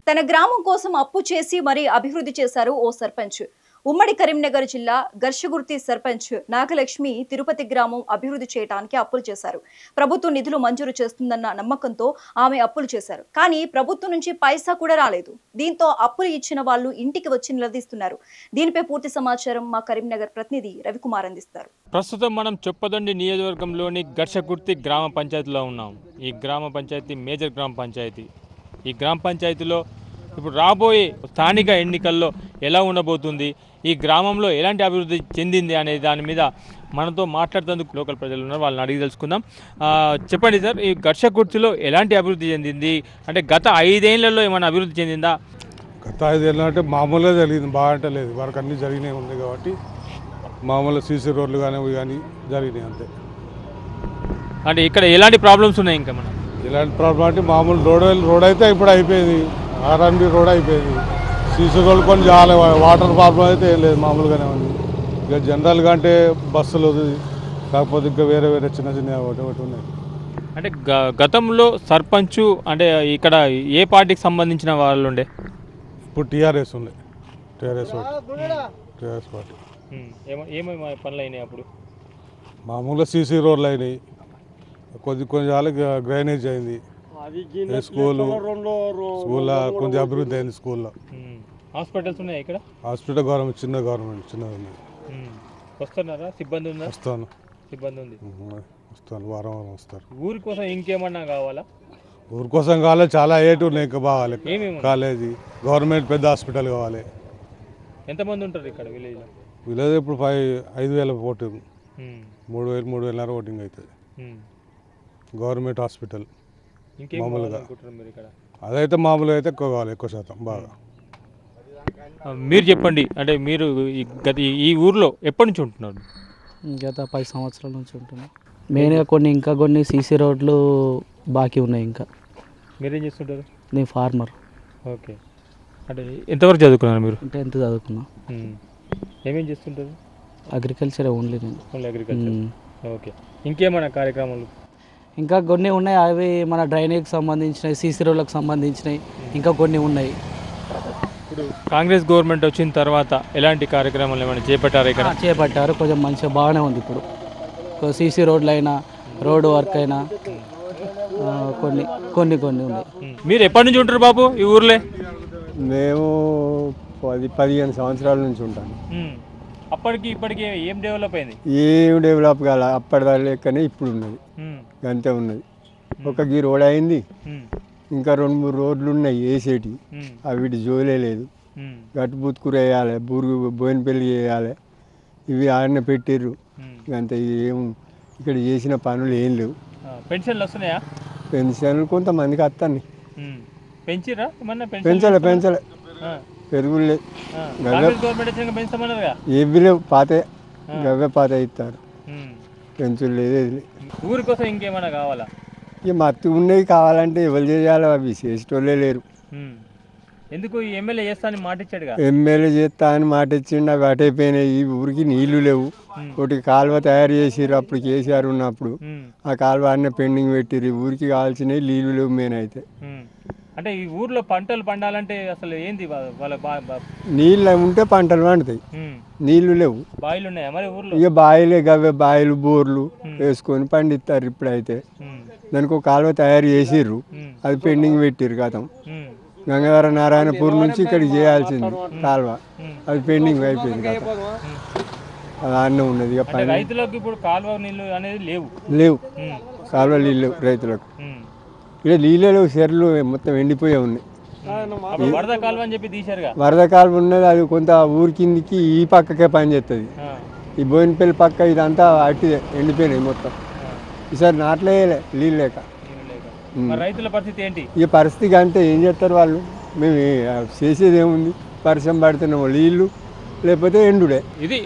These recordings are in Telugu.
తన గ్రామం కోసం అప్పు చేసి మరీ అభివృద్ధి చేశారు ఓ సర్పంచ్. ఉమ్మడి కరీంనగర్ జిల్లా గర్షగుర్తి సర్పంచ్ నాగలక్ష్మి తిరుపతి గ్రామం అభివృద్ధి చేయడానికి అప్పులు చేశారు. ప్రభుత్వం నిధులు మంజూరు చేస్తుందన్న నమ్మకంతో ఆమె అప్పులు చేశారు. కానీ ప్రభుత్వం నుంచి పైసా కూడా రాలేదు. దీంతో అప్పులు ఇచ్చిన వాళ్ళు ఇంటికి వచ్చి నిలదీస్తున్నారు. దీనిపై పూర్తి సమాచారం మా కరీంనగర్ ప్రతినిధి రవికుమార్ అందిస్తారు. ప్రస్తుతం మనం చొప్పదండి నియోజకవర్గంలోని గర్షగుర్తి గ్రామ పంచాయతీలో ఉన్నాం. ఈ గ్రామ పంచాయతీ మేజర్ గ్రామ పంచాయతీ. ఈ గ్రామ పంచాయతీలో ఇప్పుడు రాబోయే స్థానిక ఎన్నికల్లో ఎలా ఉండబోతుంది, ఈ గ్రామంలో ఎలాంటి అభివృద్ధి చెందింది అనే దాని మీద మనతో మాట్లాడుతుందుకు లోకల్ ప్రజలు ఉన్నారు. వాళ్ళని అడిగి తెలుసుకుందాం. చెప్పండి సార్, ఈ గర్షగుర్తిలో ఎలాంటి అభివృద్ధి చెందింది? అంటే గత 5 ఏళ్లలో ఏమైనా అభివృద్ధి చెందిందా? గత 5 ఏళ్ళు అంటే మామూలుగా జరిగింది, బాగా లేదు. వరకు అన్నీ జరిగినాయి ఉంది కాబట్టి మామూలు సీసీ రోడ్లు కానీ జరిగినాయి అంతే. అంటే ఇక్కడ ఎలాంటి ప్రాబ్లమ్స్ ఉన్నాయి? ఇంకా మనం ఇలాంటి ప్రాబ్లం అంటే మామూలు రోడ్ అయితే ఇప్పుడు అయిపోయింది, ఆర్ఎన్బి రోడ్ అయిపోయింది. సీసీ రోడ్లు కొన్ని చాలా, వాటర్ ప్రాబ్లం అయితే ఏం లేదు, మామూలుగానే ఉంది. ఇక జనరల్గా అంటే బస్సులు కాకపోతే ఇంకా వేరే చిన్న ఒకటి ఉన్నాయి. అంటే గతంలో సర్పంచ్ అంటే ఇక్కడ ఏ పార్టీకి సంబంధించిన వాళ్ళు ఉండే? ఇప్పుడు టీఆర్ఎస్ ఉంది, టీఆర్ఎస్ పార్టీ. ఏమేమి పనులు అయినాయి అప్పుడు? మామూలుగా సీసీ రోడ్లు అయినాయి, కొంచెం డ్రైనేజ్ అయింది, స్కూల్లో కొంచెం అభివృద్ధి అయింది. స్కూల్లో హాస్పిటల్స్ ఉన్నాయి. ఇక్కడ హాస్పిటల్ గవర్నమెంట్ చిన్నది ఉంది. వస్తున్నారా? సిబ్బంది ఉందా? వస్తాను, సిబ్బంది ఉంది. వస్తాను, వారం వస్తారు. ఊరి కోసం ఇంకేమన్నా కావాలా? ఊరి కోసం కావాలి, చాలా ఏటు ఉన్నాయి, ఇంకా బాగాలి. కాలేజీ, గవర్నమెంట్ పెద్ద హాస్పిటల్ కావాలి. ఎంతమంది ఉంటారు ఇక్కడ విలేజ్? ఇప్పుడు 5,000 ఓటింగ్, 3,000 ఓటింగ్ అవుతుంది. గవర్నమెంట్ హాస్పిటల్ మామూలుగా అదైతే మామూలుగా అయితే ఎక్కువ కావాలి, ఎక్కువ శాతం బాగా. మీరు చెప్పండి, అంటే మీరు ఈ ఊర్లో ఎప్పటి నుంచి ఉంటున్నారు? గత 10 సంవత్సరాల నుంచి ఉంటున్నాం. మెయిన్గా కొన్ని సీసీ రోడ్లు బాకీ ఉన్నాయి. ఇంకా మీరేం చేస్తుంటారు? నేను ఫార్మర్. ఓకే. అంటే ఎంతవరకు చదువుకున్నారు మీరు? 10th చదువుకున్నా. ఏమేం చేస్తుంటారు? Agriculture only. నేను ఓన్లీ అగ్రికల్చర్. ఓకే. ఇంకేమైనా కార్యక్రమాలు? ఇంకా కొన్ని ఉన్నాయి, అవి మన డ్రైనేజ్కి సంబంధించినవి, సీసీ రోడ్లకు సంబంధించినవి ఇంకా కొన్ని ఉన్నాయి. ఇప్పుడు కాంగ్రెస్ గవర్నమెంట్ వచ్చిన తర్వాత ఎలాంటి కార్యక్రమాలు ఏమైనా చేపట్టారు? ఇక్కడ చేపట్టారు, కొంచెం మంచిగా బాగానే ఉంది. ఇప్పుడు సీసీ రోడ్లు అయినా, రోడ్డు వర్క్ అయినా కొన్ని ఉన్నాయి. మీరు ఎప్పటి నుంచి ఉంటారు బాబు ఈ ఊర్లే? మేము 15 సంవత్సరాల నుంచి ఉంటాను. అప్పటికి ఇప్పటికి ఏం డెవలప్ అయింది? ఏం డెవలప్ కాలే, అప్పటి లెక్కనే ఇప్పుడు ఉన్నది, అంతే ఉన్నది. ఒక గీ రోడ్ అయింది, ఇంకా 2-3 రోడ్లు ఉన్నాయి వేసేటి, అవిటి జోలే లేదు. గట్టు బుత్కూర వేయాలి, బోయినపల్లి వేయాలి, ఇవి ఆడనే పెట్టిర్రు అంతే. ఏం ఇక్కడ చేసిన పనులు ఏం లేవు. పెన్షన్లు వస్తున్నాయా? పెన్షన్లు కొంతమందికి వస్తాయి. పెంచిరా? పెంచలే పెరుగులే, ఏవి లేవు, పాతే గవ్వే పాత ఇస్తారు, పెంచులు లేదు. ఊరి కోసం ఇంకేమైనా కావాలా? ఇక మత్తు ఉన్నవి కావాలంటే ఎవరు చేయాలి, అవి చేసేటోళ్ళే లేరు. ఎందుకు? ఈ ఎమ్మెల్యే చేస్తా అని మాట ఇచ్చాడుగా. ఎమ్మెల్యే చేస్తా అని మాట ఇచ్చిండు, అవి అటైపోయినాయి. ఈ ఊరికి నీళ్లు లేవు. ఒకటి కాలువ తయారు చేసిర్రు అప్పుడు కేసీఆర్ ఉన్నప్పుడు, ఆ కాలువ అన్నీ పెండింగ్ పెట్టిర్రు. ఊరికి కావాల్సినవి నీళ్లు లేవు మెయిన్ అయితే. అంటే ఈ ఊర్లో పంటలు పండాలంటే అసలు ఏంది? నీళ్ళు ఉంటే పంటలు పండుతాయి, నీళ్లు లేవు. బాయిలు ఉన్నాయా మరి ఊర్లో? ఇక బాయిలే గవ్వే, బాయిలు బోర్లు వేసుకొని పండిస్తారు. ఇప్పుడైతే దానికి ఒక కాలువ తయారు చేసిర్రు, అది పెండింగ్ పెట్టిర్రు. గతం గంగాధర నారాయణపూర్ నుంచి ఇక్కడికి చేయాల్సింది కాలువ, అది పెండింగ్ అయిపోయింది. గతం అది అన్నీ ఉన్నది. ఇక రైతులకు ఇప్పుడు కాలువ నీళ్ళు అనేది లేవు, కాలువ నీళ్ళు లేవు రైతులకు. ఇక్కడ నీళ్ళే లేవు, చెర్లు మొత్తం ఎండిపోయే ఉన్నాయి. వరద కాలువ అని చెప్పి తీశారుగా. వరద కాలువ ఉన్నది, అది కొంత ఊరి కిందికి ఈ పక్కకే పని చేస్తుంది. ఈ బోయినపల్లి పక్క ఇదంతా అట్టి ఎండిపోయినాయి మొత్తం. ఈసారి నాట్లే నీళ్ళు లేక. రైతుల పరిస్థితి ఏంటి? ఈ పరిస్థితి అంటే ఏం చేస్తారు వాళ్ళు? మేము చేసేది ఏముంది? వర్షం పడుతున్నాము, నీళ్ళు లేకపోతే ఎండుడే. ఇది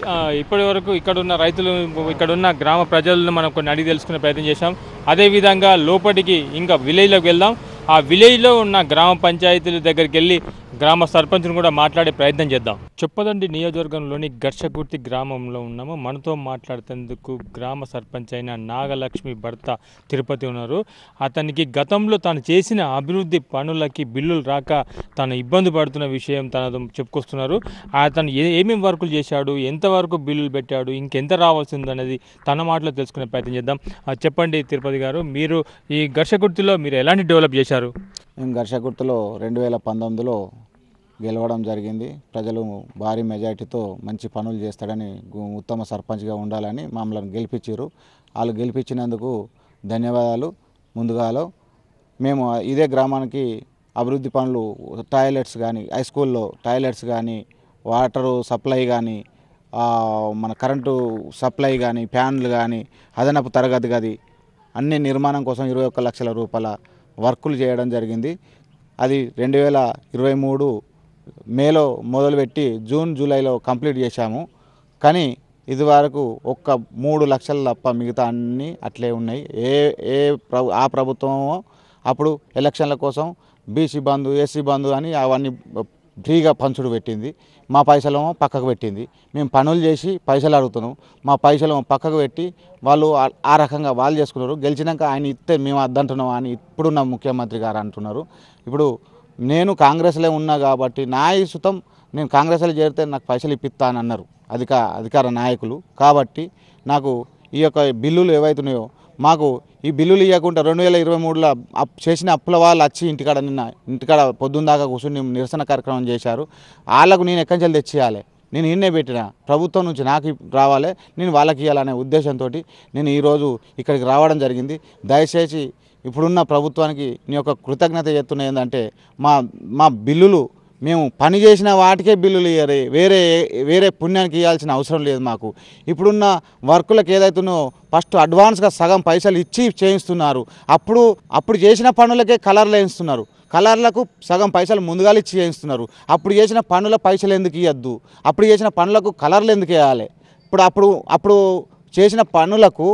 ఇప్పటి వరకు ఇక్కడున్న రైతులు, ఇక్కడున్న గ్రామ ప్రజలను మనం కొన్ని అడిగి తెలుసుకునే ప్రయత్నం చేశాం. అదేవిధంగా లోపలికి ఇంకా విలేజ్లోకి వెళ్దాం. ఆ విలేజ్లో ఉన్న గ్రామ పంచాయతీల దగ్గరికి వెళ్ళి గ్రామ సర్పంచ్ను కూడా మాట్లాడే ప్రయత్నం చేద్దాం. చొప్పదండి నియోజకవర్గంలోని ఘర్షకుర్తి గ్రామంలో ఉన్నాము. మనతో మాట్లాడుతేందుకు గ్రామ సర్పంచ్ అయిన నాగలక్ష్మి భర్త తిరుపతి ఉన్నారు. అతనికి గతంలో తాను చేసిన అభివృద్ధి పనులకి బిల్లులు రాక తాను ఇబ్బంది పడుతున్న విషయం తనతో చెప్పుకొస్తున్నారు. అతను ఏమేమి వర్కులు చేశాడు, ఎంతవరకు బిల్లులు పెట్టాడు, ఇంకెంత రావాల్సింది అనేది తన మాటలో తెలుసుకునే ప్రయత్నం చేద్దాం. చెప్పండి తిరుపతి గారు, మీరు ఈ ఘర్షకుర్తిలో మీరు ఎలాంటి డెవలప్ చేశారు? మేము ఘర్షకుర్తిలో 2019లో గెలవడం జరిగింది. ప్రజలు భారీ మెజార్టీతో మంచి పనులు చేస్తాడని, ఉత్తమ సర్పంచ్గా ఉండాలని మమ్మల్ని గెలిపించారు. వాళ్ళు గెలిపించినందుకు ధన్యవాదాలు. ముందుగాలో మేము ఇదే గ్రామానికి అభివృద్ధి పనులు, టాయిలెట్స్ కానీ, హై స్కూల్లో టాయిలెట్స్ కానీ, వాటరు సప్లై కానీ, మన కరెంటు సప్లై కానీ, ఫ్యాన్లు కానీ, అదనపు తరగతి గది అన్ని నిర్మాణం కోసం 21 లక్షల రూపాయల వర్కులు చేయడం జరిగింది. అది 2023 మేలో మొదలుపెట్టి జూన్ జూలైలో కంప్లీట్ చేశాము. కానీ ఇది వరకు ఒక్క 3 లక్షలు తప్ప మిగతా అన్నీ అట్లే ఉన్నాయి. ఆ ప్రభుత్వమో అప్పుడు ఎలక్షన్ల కోసం బీసీ బంధు, ఎస్సీ బంధు అని అవన్నీ ఫ్రీగా పంచుడు పెట్టింది. మా పైసలేమో పక్కకు పెట్టింది. మేము పనులు చేసి పైసలు అడుగుతున్నాం, మా పైసలేమో పక్కకు పెట్టి వాళ్ళు ఆ రకంగా వాళ్ళు చేసుకున్నారు. గెలిచినాక ఆయన ఇస్తే మేము అద్దంటున్నాం అని ఇప్పుడున్న ముఖ్యమంత్రి గారు అంటున్నారు. ఇప్పుడు నేను కాంగ్రెస్లో ఉన్నా కాబట్టి నా సుతం నేను కాంగ్రెస్లో చేరితే నాకు పైసలు ఇప్పిస్తానన్నారు అధికార నాయకులు. కాబట్టి నాకు ఈ యొక్క బిల్లులు ఏవైతున్నాయో మాకు ఈ బిల్లులు ఇవ్వకుండా 2023లో చేసిన అప్పుల వాళ్ళు వచ్చి ఇంటికాడ పొద్దున్న దాకా కూర్చొని నిరసన కార్యక్రమం చేశారు. వాళ్ళకు నేను ఎక్కడి నుంచి తెచ్చియాలి, నేను ఈయనే పెట్టిన ప్రభుత్వం నుంచి నాకు రావాలి, నేను వాళ్ళకి ఇవ్వాలనే ఉద్దేశంతో నేను ఈరోజు ఇక్కడికి రావడం జరిగింది. దయచేసి ఇప్పుడున్న ప్రభుత్వానికి నీ యొక్క కృతజ్ఞత చెప్తున్నా ఏంటంటే మా బిల్లులు మేము పని చేసిన వాటికే బిల్లులు ఇవ్వరు, వేరే పుణ్యానికి ఇవ్వాల్సిన అవసరం లేదు మాకు. ఇప్పుడున్న వర్కులకు ఏదైతుందో ఫస్ట్ అడ్వాన్స్గా సగం పైసలు ఇచ్చి చేయిస్తున్నారు. అప్పుడు చేసిన పనులకే కలర్లు వేయిస్తున్నారు. కలర్లకు సగం పైసలు ముందుగా ఇచ్చి చేయిస్తున్నారు. అప్పుడు చేసిన పనుల పైసలు ఎందుకు ఇవ్వద్దు, అప్పుడు చేసిన పనులకు కలర్లు ఎందుకు వేయాలి? అప్పుడు చేసిన పనులకు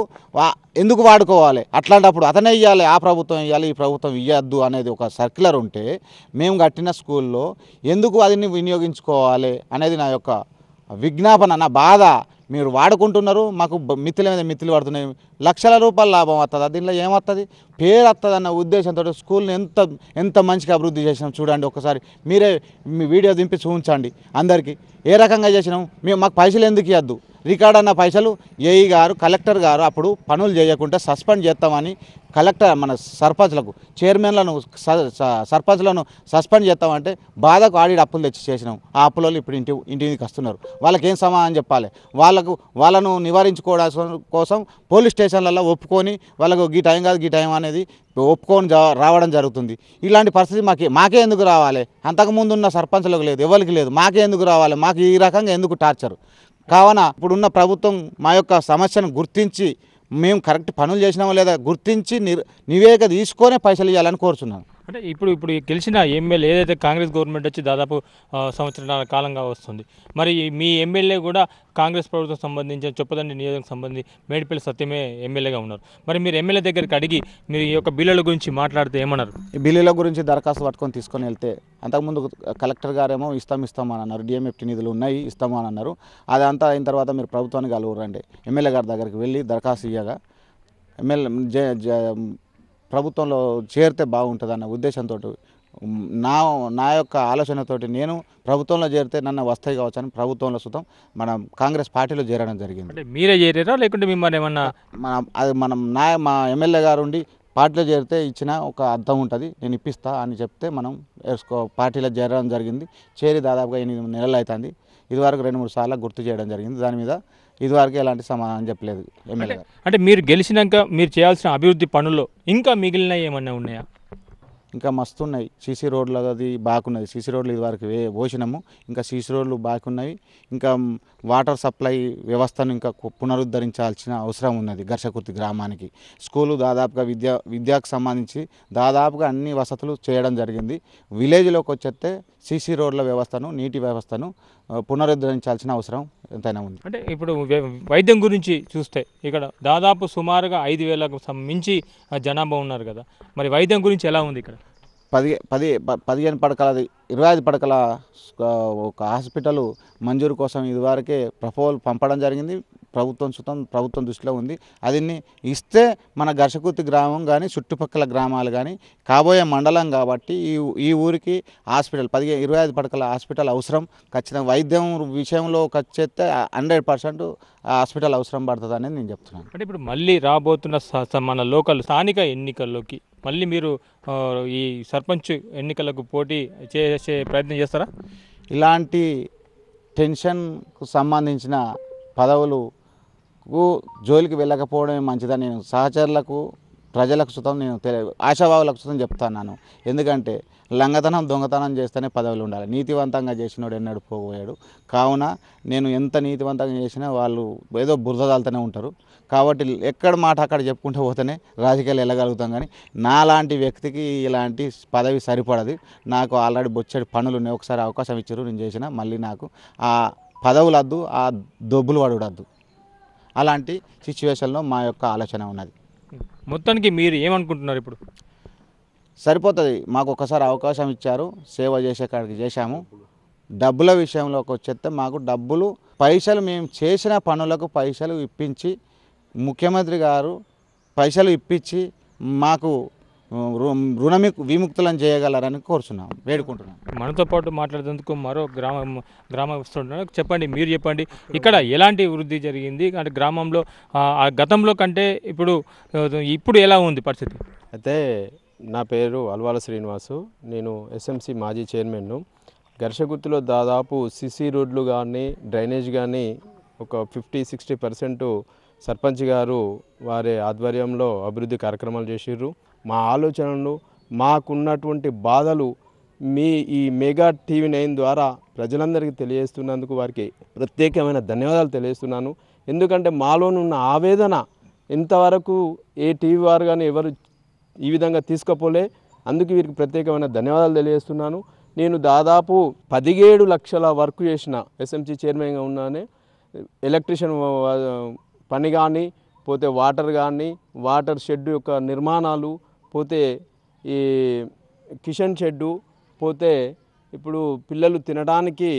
ఎందుకు వాడుకోవాలి? అట్లాంటప్పుడు అతనే ఇవ్వాలి, ఆ ప్రభుత్వం ఇవ్వాలి, ఈ ప్రభుత్వం ఇవ్వద్దు అనేది ఒక సర్క్యులర్ ఉంటే మేము కట్టిన స్కూల్లో ఎందుకు అదిని వినియోగించుకోవాలి అనేది నా యొక్క విజ్ఞాపన, నా బాధ. మీరు వాడుకుంటున్నారు, మాకు మిత్తుల మీద మిత్తులు పడుతున్నాయి. లక్షల రూపాయల లాభం వస్తుంది, దీనిలో ఏమవుతుంది? పేరు వస్తుంది అన్న ఉద్దేశంతో స్కూల్ని ఎంత మంచిగా అభివృద్ధి చేసినాం చూడండి. ఒకసారి మీరే మీ వీడియో దింపి చూపించండి అందరికీ ఏ రకంగా చేసినాం. మాకు పైసలు ఎందుకు ఇవ్వద్దు? రికార్డ్ అన్న పైసలు ఏఈ గారు, కలెక్టర్ గారు అప్పుడు పనులు చేయకుంటే సస్పెండ్ చేస్తామని మన సర్పంచ్లకు, చైర్మన్లను, సర్పంచ్లను సస్పెండ్ చేస్తామంటే బాధకు ఆడికి అప్పులు తెచ్చి చేసినాం. ఆ అప్పులలో ఇప్పుడు ఇంటికి వస్తున్నారు. వాళ్ళకి ఏం సమాధానం చెప్పాలి? వాళ్ళను నివారించుకోవడం కోసం పోలీస్ స్టేషన్లలో ఒప్పుకొని వాళ్ళకు గీ టైం కాదు గీ టైం అనేది ఒప్పుకొని రావడం జరుగుతుంది. ఇలాంటి పరిస్థితి మాకే ఎందుకు రావాలి? అంతకుముందు ఉన్న సర్పంచ్లకు లేదు, ఎవరికి లేదు. మాకే ఎందుకు రావాలి? మాకు ఈ రకంగా ఎందుకు టార్చర్? కావున ఇప్పుడున్న ప్రభుత్వం మా యొక్క సమస్యను గుర్తించి మేము కరెక్ట్ పనులు చేసినామో లేదా గుర్తించి నివేదిక తీసుకొనే పైసలు ఇవ్వాలని కోరుచున్నాను. అంటే ఇప్పుడు గెలిచిన ఎమ్మెల్యే ఏదైతే కాంగ్రెస్ గవర్నమెంట్ వచ్చి దాదాపు సంవత్సరాల కాలంగా వస్తుంది, మరి మీ ఎమ్మెల్యే కూడా కాంగ్రెస్ ప్రభుత్వం సంబంధించిన చొప్పదండి నియోజకవర్గం సంబంధించి మేడిపల్లి సత్యమే ఎమ్మెల్యేగా ఉన్నారు. మరి మీరు ఎమ్మెల్యే దగ్గరికి అడిగి మీరు ఈ యొక్క బిల్లుల గురించి మాట్లాడితే ఏమన్నారు? ఈ బిల్లుల గురించి దరఖాస్తు పట్టుకొని తీసుకొని వెళ్తే అంతకుముందు కలెక్టర్ గారేమో ఇస్తామని అన్నారు, డిఎంఎఫ్టీ నిధులు ఉన్నాయి ఇస్తామని అన్నారు. అదంతా అయిన తర్వాత మీరు ప్రభుత్వానికి కలుగురండి. ఎమ్మెల్యే గారి దగ్గరికి వెళ్ళి దరఖాస్తు ఇవ్వగా ప్రభుత్వంలో చేరితే బాగుంటుంది అన్న ఉద్దేశంతో నా యొక్క ఆలోచనతోటి నేను ప్రభుత్వంలో చేరితే నన్ను వస్తాయి కావచ్చు అని ప్రభుత్వంలో సుతం మనం కాంగ్రెస్ పార్టీలో చేరడం జరిగింది. అంటే మీరే చేరారా లేకుంటే మిమ్మల్ని ఏమన్నా? మా ఎమ్మెల్యే గారు ఉండి పార్టీలో చేరితే ఇచ్చిన ఒక అర్థం ఉంటుంది, నేను ఇప్పిస్తా అని చెప్తే మనం పార్టీలో చేరడం జరిగింది. చేరి దాదాపుగా 8 నెలలు అవుతుంది. ఇదివరకు 2-3 సార్లు గుర్తు చేయడం జరిగింది. దాని మీద ఇదివరకు ఎలాంటి సమాధానం చెప్పలేదు ఎమ్మెల్యే గారు. అంటే మీరు గెలిచినాక మీరు చేయాల్సిన అభివృద్ధి పనుల్లో ఇంకా మిగిలిన ఏమన్నా ఉన్నాయా? ఇంకా మస్తు ఉన్నాయి. సీసీ రోడ్లు అది బాగున్నది. సీసీ రోడ్లు ఇదివరకు పోసినాము, ఇంకా సీసీ రోడ్లు బాగున్నాయి. ఇంకా వాటర్ సప్లై వ్యవస్థను ఇంకా పునరుద్ధరించాల్సిన అవసరం ఉన్నది ఘర్షకుర్తి గ్రామానికి. స్కూలు దాదాపుగా విద్యకు సంబంధించి దాదాపుగా అన్ని వసతులు చేయడం జరిగింది. విలేజ్లోకి వచ్చేస్తే సీసీ రోడ్ల వ్యవస్థను, నీటి వ్యవస్థను పునరుద్ధరించాల్సిన అవసరం ఎంతైనా ఉంది. అంటే ఇప్పుడు వైద్యం గురించి చూస్తే ఇక్కడ దాదాపు సుమారుగా 5,000కు మించి జనాభా ఉన్నారు కదా, మరి వైద్యం గురించి ఎలా ఉంది ఇక్కడ? 15 పడకల 25 పడకల ఒక హాస్పిటల్ మంజూరు కోసం ఇదివరకే ప్రపోజల్ పంపడం జరిగింది. ప్రభుత్వం దృష్టిలో ఉంది. అది ఇస్తే మన ఘర్షకుర్తి గ్రామం కానీ చుట్టుపక్కల గ్రామాలు కానీ కాబోయే మండలం కాబట్టి ఈ ఊరికి హాస్పిటల్ 25 పడకల హాస్పిటల్ అవసరం. ఖచ్చితంగా వైద్యం విషయంలో ఖర్చు చేస్తే 100% హాస్పిటల్ అవసరం పడుతుంది అనేది నేను చెప్తున్నాను. అంటే ఇప్పుడు మళ్ళీ రాబోతున్న మన లోకల్ స్థానిక ఎన్నికల్లోకి మళ్ళీ మీరు ఈ సర్పంచ్ ఎన్నికలకు పోటీ చేసే ప్రయత్నం చేస్తారా? ఇలాంటి టెన్షన్కు సంబంధించిన పదవులకు జోలికి వెళ్ళకపోవడమే మంచిదని నేను సహచరులకు ప్రజలకు సుతం నేను ఆశాభావులకు సుతం చెప్తున్నాను. ఎందుకంటే లంగతనం దొంగతనం చేస్తేనే పదవులు ఉండాలి. నీతివంతంగా చేసినోడు ఎన్నడూ పోయాడు. కావున నేను ఎంత నీతివంతంగా చేసినా వాళ్ళు ఏదో బురదదాలుతూనే ఉంటారు. కాబట్టి ఎక్కడ మాట అక్కడ చెప్పుకుంటూ పోతేనే రాజకీయాలు వెళ్ళగలుగుతాం. కానీ నాలాంటి వ్యక్తికి ఇలాంటి పదవి సరిపడదు. నాకు ఆల్రెడీ బొచ్చడి పనులు ఉన్నాయి. ఒకసారి అవకాశం ఇచ్చారు, నేను చేసిన. మళ్ళీ నాకు ఆ పదవులు వద్దు, ఆ దొబ్బులు పడవద్దు. అలాంటి సిచ్యువేషన్లో మా యొక్క ఆలోచన ఉన్నది. మొత్తానికి మీరు ఏమనుకుంటున్నారు? ఇప్పుడు సరిపోతుంది. మాకు ఒకసారి అవకాశం ఇచ్చారు, సేవ చేసే కాడికి చేశాము. డబ్బుల విషయంలోకి వచ్చేస్తే మాకు పైసలు మేము చేసిన పనులకు పైసలు ఇప్పించి, ముఖ్యమంత్రి గారు పైసలు ఇప్పించి మాకు రుణ విముక్తులను చేయగలరని కోరుచున్నాం, వేడుకుంటున్నాం. మనతో పాటు మాట్లాడేందుకు మరో గ్రామస్తున్నారు. చెప్పండి, మీరు చెప్పండి, ఇక్కడ ఎలాంటి వృద్ధి జరిగింది? అంటే గ్రామంలో గతంలో కంటే ఇప్పుడు ఎలా ఉంది పరిస్థితి? అయితే నా పేరు అల్వాల శ్రీనివాసు. నేను ఎస్ఎంసి మాజీ చైర్మన్ను. ఘర్షగుర్తిలో దాదాపు సిసి రోడ్లు కానీ డ్రైనేజ్ కానీ ఒక 50-60% సర్పంచ్ గారు వారి ఆధ్వర్యంలో అభివృద్ధి కార్యక్రమాలు చేసిర్రు. మా ఆలోచనలు, మాకున్నటువంటి బాధలు ఈ మెగా TV9 ద్వారా ప్రజలందరికీ తెలియజేస్తున్నందుకు వారికి ప్రత్యేకమైన ధన్యవాదాలు తెలియజేస్తున్నాను. ఎందుకంటే మాలోనున్న ఆవేదన ఇంతవరకు ఏ టీవీ వారు కానీ ఎవరు ఈ విధంగా తీసుకుపోలే. అందుకు వీరికి ప్రత్యేకమైన ధన్యవాదాలు తెలియజేస్తున్నాను. నేను దాదాపు 17 లక్షల వర్క్ చేసిన ఎస్ఎంసీ చైర్మన్గా ఉన్నానే. ఎలక్ట్రిషియన్ పని కానీ, పోతే వాటర్ కానీ, వాటర్ షెడ్ యొక్క నిర్మాణాలు, పోతే ఈ కిచెన్ షెడ్డు, పోతే ఇప్పుడు పిల్లలు తినడానికి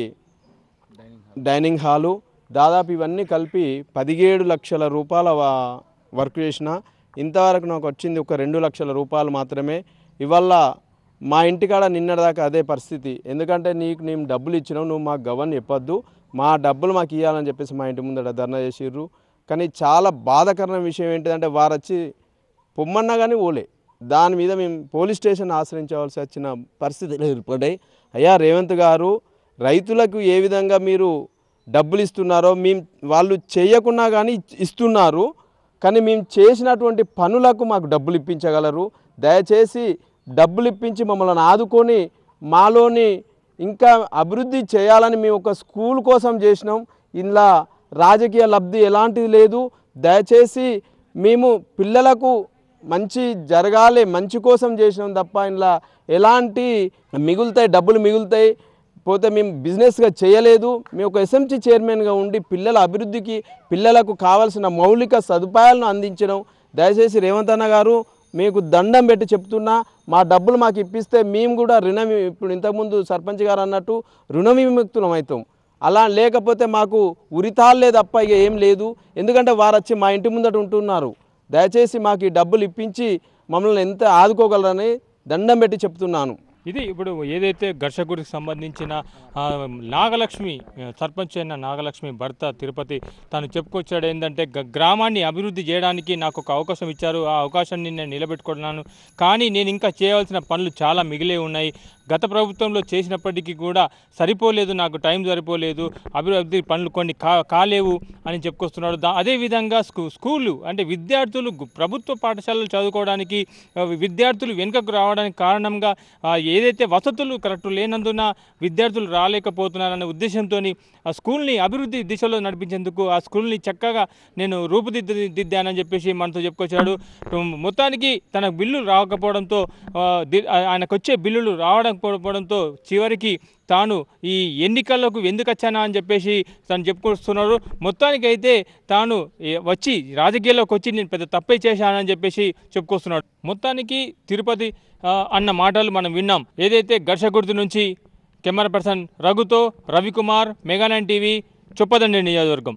డైనింగ్ హాలు, దాదాపు ఇవన్నీ కలిపి 17 లక్షల రూపాయల వర్క్ చేసిన. ఇంతవరకు నాకు వచ్చింది ఒక 2 లక్షల రూపాయలు మాత్రమే. ఇవాళ మా ఇంటికాడ నిన్నటిదాకా అదే పరిస్థితి. ఎందుకంటే నేను డబ్బులు ఇచ్చినావు, నువ్వు మాకు గవర్ని చెప్పొద్దు, మా డబ్బులు మాకు ఇవ్వాలని చెప్పేసి మా ఇంటి ముందర ధర్నా చేసిర్రు. కానీ చాలా బాధాకరమైన విషయం ఏంటిదంటే వారు వచ్చి పొమ్మన్నా కానీ ఓలే. దాని మీద మేము పోలీస్ స్టేషన్ ఆశ్రయించవలసి వచ్చిన పరిస్థితులు ఏర్పడ్డాయి. అయ్యా రేవంత్ గారు, రైతులకు ఏ విధంగా మీరు డబ్బులు ఇస్తున్నారో వాళ్ళు చేయకున్నా కానీ ఇస్తున్నారు. కానీ మేము చేసినటువంటి పనులకు మాకు డబ్బులు ఇప్పించగలరు. దయచేసి డబ్బులు ఇప్పించి మమ్మల్ని ఆదుకొని మాలోని ఇంకా అభివృద్ధి చేయాలని మేము ఒక స్కూల్ కోసం చేసినాం. ఇలా రాజకీయ లబ్ధి ఎలాంటిది లేదు. దయచేసి మేము పిల్లలకు మంచి జరగాలి, మంచి కోసం చేసినాం తప్ప ఇలా ఎలాంటి డబ్బులు మిగులుతాయి పోతే మేము బిజినెస్గా చేయలేదు. మేము ఒక ఎస్ఎంసీ చైర్మన్గా ఉండి పిల్లల అభివృద్ధికి, పిల్లలకు కావాల్సిన మౌలిక సదుపాయాలను అందించడం. దయచేసి రేవంత్ అన్న గారు, మీకు దండం పెట్టి చెప్తున్నా, మా డబ్బులు మాకు ఇప్పిస్తే మేము కూడా ఇప్పుడు ఇంతకుముందు సర్పంచ్ గారు అన్నట్టు రుణ విముక్తులం అవుతాం. అలా లేకపోతే మాకు ఉరితాళ్ళే తప్ప ఇక ఏం లేదు. ఎందుకంటే వారు వచ్చి మా ఇంటి ముందట ఉంటున్నారు. దయచేసి మాకు ఈ డబ్బులు ఇప్పించి మమ్మల్ని ఎంత ఆదుకోగలరని దండం పెట్టి చెప్తున్నాను. ఇది ఇప్పుడు ఏదైతే ఘర్షకుడికి సంబంధించిన నాగలక్ష్మి సర్పంచ్ అయిన నాగలక్ష్మి భర్త తిరుపతి తను చెప్పుకొచ్చాడు ఏంటంటే, గ్రామాన్ని అభివృద్ధి చేయడానికి నాకు ఒక అవకాశం ఇచ్చారు, ఆ అవకాశాన్ని నేను నిలబెట్టుకుంటున్నాను. కానీ నేను ఇంకా చేయవలసిన పనులు చాలా మిగిలే ఉన్నాయి. గత ప్రభుత్వంలో చేసినప్పటికీ కూడా సరిపోలేదు, నాకు టైం సరిపోలేదు, అభివృద్ధి పనులు కొన్ని కాలేవు అని చెప్పుకొస్తున్నాడు. అదేవిధంగా స్కూళ్ళు అంటే విద్యార్థులు ప్రభుత్వ పాఠశాలలు చదువుకోవడానికి విద్యార్థులు వెనుకకు రావడానికి కారణంగా ఏదైతే వసతులు కరెక్ట్ లేనందున విద్యార్థులు రాలేకపోతున్నారనే ఉద్దేశంతో ఆ స్కూల్ని అభివృద్ధి దిశలో నడిపించేందుకు ఆ స్కూల్ని చక్కగా నేను రూపుదిద్దానని చెప్పేసి మనతో చెప్పుకొచ్చాడు. మొత్తానికి తన బిల్లులు రాకపోవడంతో ఆయనకు వచ్చే బిల్లులు రావడంతో చివరికి తాను ఈ ఎన్నికలకు ఎందుకు వచ్చానా అని చెప్పేసి తను చెప్పుకొస్తున్నారు. మొత్తానికైతే తాను వచ్చి రాజకీయాల్లోకి వచ్చి నేను పెద్ద తప్పే చేశానని చెప్పేసి చెప్పుకొస్తున్నాడు. మొత్తానికి తిరుపతి అన్న మాటలు మనం విన్నాం. ఏదైతే ఘర్షగుర్తి నుంచి కెమెరా పర్సన్ రఘుతో రవికుమార్, మెగా 9 టీవీ, చొప్పదండి నియోజకవర్గం.